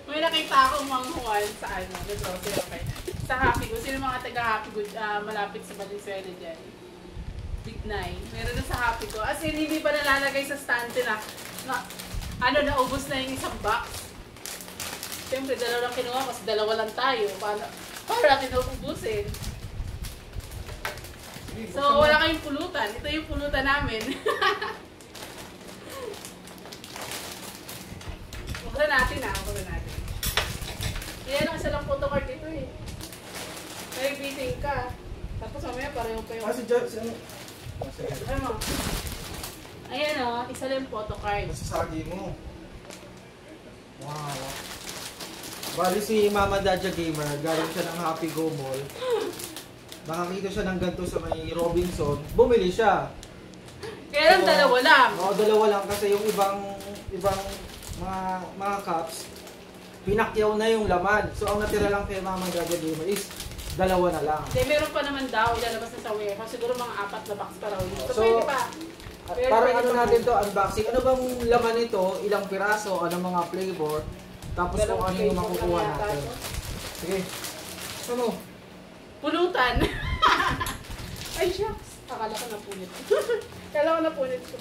May nakita akong Mang Juan sa ano, nag-grocery okay. Sa Happy Good. Sino mga taga-Happy Good malapit sa Valenzuela dyan? Big 9. Meron na sa Happy Good. As in, hindi pa nalalagay sa stand naubos na yung isang box. Siyempre, dalawa lang kinuha kasi dalawa lang tayo. Para natin naubusin. So, wala kayong pulutan. Ito yung pulutan namin. Buksan natin buksan natin. Ayan ang isa lang photocard dito eh. May biting ka. Tapos mamaya pareho kayo. Kasi dyan, ano mo? Ayan o, isa lang photocard. masasagi mo. Wow. Bali si Mama Daja Gamer, galing siya ng Happy Go Mall. Nakakita siya ng ganito sa may Robinson, bumili siya. Kaya lang dalawa lang. Oo, dalawa lang kasi yung ibang mga cups, pinakyaw na yung laman. So ang natira lang kay Mama Daja Gamer is dalawa na lang. Hindi, meron pa naman daw, ilalabas na sa warehouse. Siguro mga 4 na box pa raw yun. So, So, pwede pa. Parang ano natin to, unboxing. Ano bang laman nito? Ilang piraso? Ano mga flavor? Tapos kung ano yung makukuha natin. Sige. Ano? Pulutan. Ay, shucks. Akala ko napunit. Akala ko napunit ko.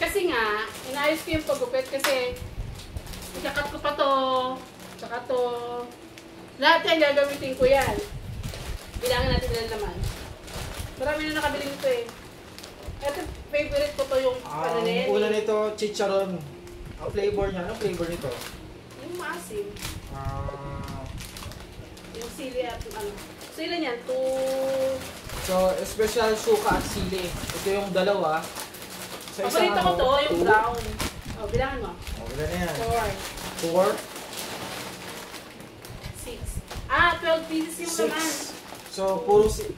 Kasi nga, inayos ko yung pagupit kasi ikakat ko pa to. Tsaka to. Lahat yan gagamitin ko yan. Bilangan natin ilan naman. Marami na nakabili nito eh. Ito, favorite ko to yung pananel. Una nito, chicharon. Ang flavor niya, anong flavor nito? Yung maasim. Yung sili at ano. So ilan yan? So, special suka at sili. Ito yung dalawa. Sa Paborito ko to, yung brown. O, bilangan mo. O, ilan na yan? 4? 4. 12 pieces yung laman. So,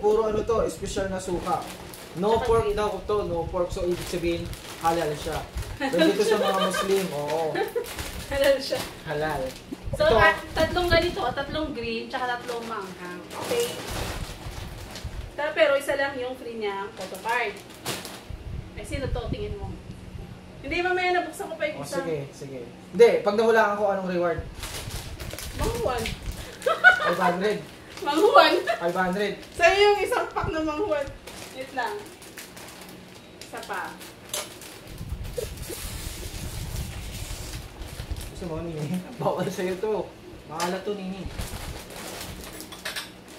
puro ano to, special na suka. No pork daw to, no pork. So, ibig sabihin, halal siya. Pwede ito sa mga Muslim, oo. Halal siya. Halal. So, Ito, tatlong ganito, tatlong green, tsaka tatlong manghang. Okay? Pero isa lang yung free niya, photocard. Ay, sino to? Tingin mo. Hindi, mamaya nabuksan ko pa yung isa. sige. Hindi, pag nahulaan ko, anong reward? Manghuan. 500. Manghuan. 500. Sa'yo yung isang pack na manghuan. Wait lang. Isa pa. Gusto mo, Nini? Bawal sa'yo to. Maalat to, Nini.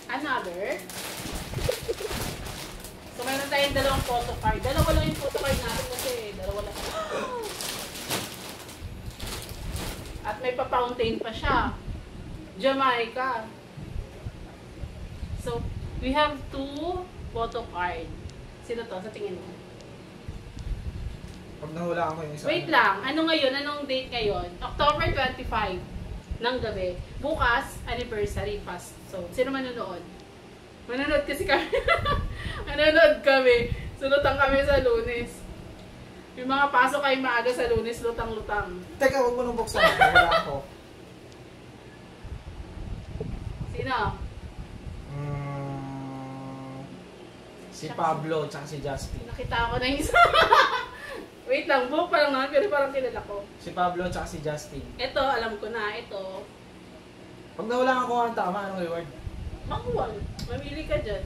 Another. So, mayroon tayong dalawang photocard. Dalawa lang yung photocard natin kasi dalawa lang. At may pa-fountain pa siya. Jamaica. So, we have 2 photocard. Sino to? Sa tingin mo? Pag nahulaan ko yung isa. Wait lang. Ano ngayon? Anong date ngayon? October 25 ng gabi. Bukas, anniversary fast. So, sino manonood? Manonood kasi kami. Manonood kami. So, lutang kami sa Lunes. Yung mga pasok ay maaga sa Lunes, lutang-lutang. Teka, huwag mo nung buksan. Nawala ako. Sino? Si Pablo, tsaka si Justin. Nakita ko na yung isa. Wait lang, buhok pa lang naman, pero parang kilala ko. Si Pablo, tsaka si Justin. Ito, alam ko na. Ito. Pag nahulaan ko ang tama, anong reward? Makuwag. Mamili ka dyan.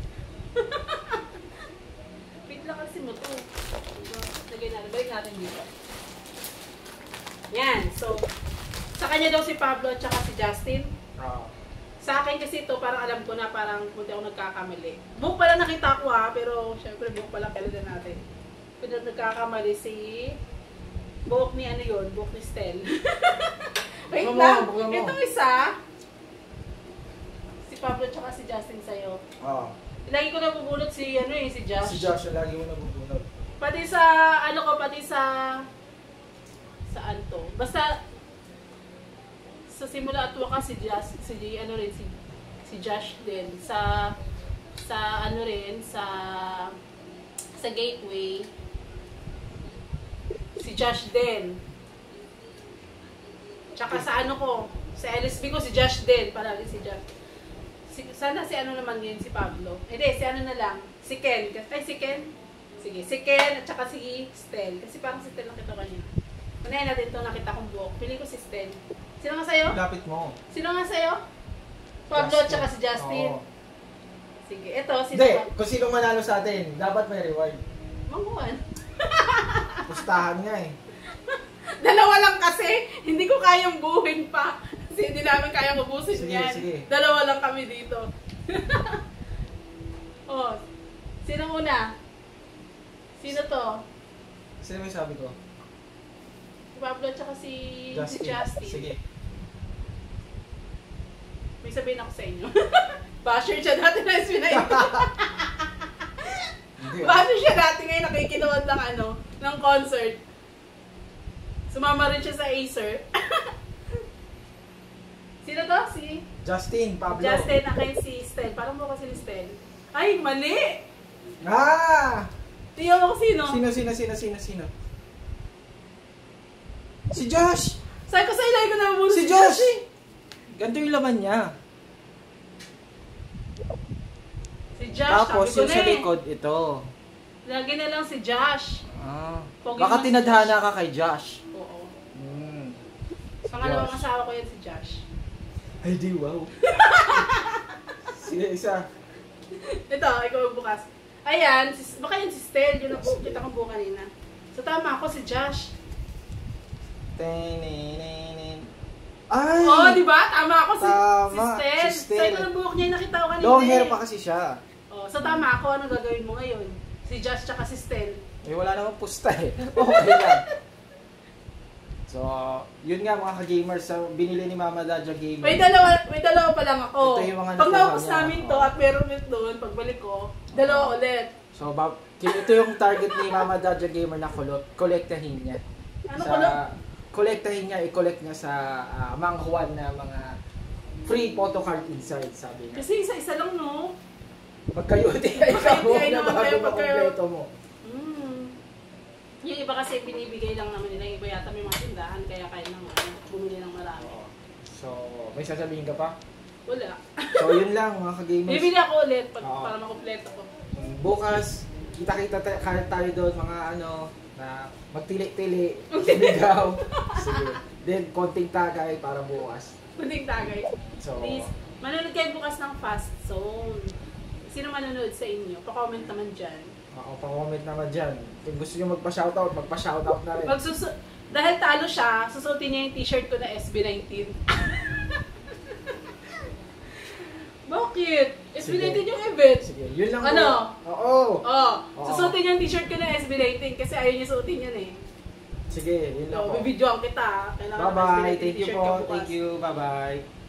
Wait lang kasi mo to. Lagay natin. Balik natin dito. Yan. So, sa kanya daw si Pablo at saka si Justin. Sa akin kasi ito, parang alam ko na parang hindi ako nagkakamali. Buhok pala nakita ko ha, pero syempre buhok pala pala natin. Pero nagkakamali si buhok ni ano yun, buhok ni Stel. Wait lang. Itong isa, si Pablo at saka si Justin sa'yo. Oo. Lagi ko nabubulot si ano eh, si Josh. Si Josh, lagi mo nabubunod. Pati sa ano ko, pati sa saan to? Basta sa simula at wakas si Josh, ano rin si Josh din sa ano rin sa Gateway. Si Josh din. Tsaka sa ano ko, sa LSB ko si Josh din, palagi si Josh. Sana si ano naman yun, si Pablo. Hindi, si ano na lang, Si Ken. Ay, si Ken. Sige, si Ken at saka si Stel. Kasi parang si Stel nakita ko niya. Unahin natin ito, nakita kong buhok. Pili ko si Stel. Sino nga sa'yo? Lapit mo. Sino nga sa'yo? Pablo at saka si Justin. Oo. Sige, ito, sino Hindi, ba? kung sino manalo sa atin, dapat may reward. Mangguan. Pustahan nga eh. Dalawa lang kasi, hindi ko kayang buuin pa. Kasi hindi namin kayang ubusin Sige, yan. sige. Dalawa lang kami dito. Oh, sino una? Sino to? Sino may sabi ko? Si Pablo at saka si Justin. Sige. May sabihin ako sa inyo. Basher siya dati na SB19. Hindi Basher siya dati ngayon nakikinood ng ng concert. Sumama rin siya sa Acer. Sino to? Si Justin, Pablo. Justin, akin si Stel. Parang mo kasi ni Stel. Ay, mali! Ah! Tingnan mo kung sino. Sino? Si Josh! Sabi ko sa ilay ko na muna Si Josh! Ganito yung laman niya. Si Josh, Tapos sabi ko yung na sa eh. likod, ito. Lagi na lang si Josh. Ah. Pogi Baka naman si tinadhana Josh. ka kay Josh. Oo. Hmm. Pangalawang Josh. asawa ko yan si Josh. Ay, di wow. Sige, isa. Ito, ikaw bukas. Ayan, baka yan si Stel, yun ang kita kong buo kanina. So tama ako si Josh. Tenenenen. Ay! Oo, di ba? Tama ako si Tama, Stel. si Stel. So ito ng buhok niya, nakita ko kanina. Long hair eh. pa kasi siya. Oh, so tama ako, ano gagawin mo ngayon? Si Josh tsaka si Stel. Eh, wala namang pusta eh. Okay lang. So, yun nga mga ka-gamers, binili ni Mama Daja Gamer. May dalawa pa lang ako. Ito yung mga Pag nakuha naubos niya. namin to at meron ulit doon, pagbalik ko, dalawa ulit. So, ito yung target ni Mama Daja Gamer na kolektahin niya. Ano kulot? Kolektahin niya, i-collect niya sa Mang Juan na mga free photocard inside, sabi niya. Kasi isa-isa lang, no? Magka-UTI ka mo Magka-UTI na naman bago kayo pagka- makompleto mo. Yung iba kasi binibigay lang naman nila, yung iba yata may mga tindahan, kaya kaya naman bumili ng marami. So, may sasabihin ka pa? Wala. So, yun lang mga ka-gamers. Bibili ako ulit Oo. para makompleto ko. Bukas, kita-kita tayo doon mga na magtili-tili, sumigaw. Sige. Then, konting tagay para bukas. Kuning tagay. So, Please, manonood kayo bukas ng Fast Zone. Sino manonood sa inyo? Pa-comment naman dyan. pa-comment naman dyan. Kung gusto nyo magpa-shoutout, magpa-shoutout na rin. Dahil talo siya, susutin niya yung t-shirt ko na SB19. Bakit? SB19 yung event. Sige, yun lang. Ano? Oo. Oo. Oo. Susutin niya yung t-shirt ko na SB19 kasi ayaw niya suotin yan eh. Sige, yun lang So, po. bibidyoan kita. Kailangan Bye-bye. SB19 Thank you t-shirt po. ka bukas. Thank you. Bye-bye.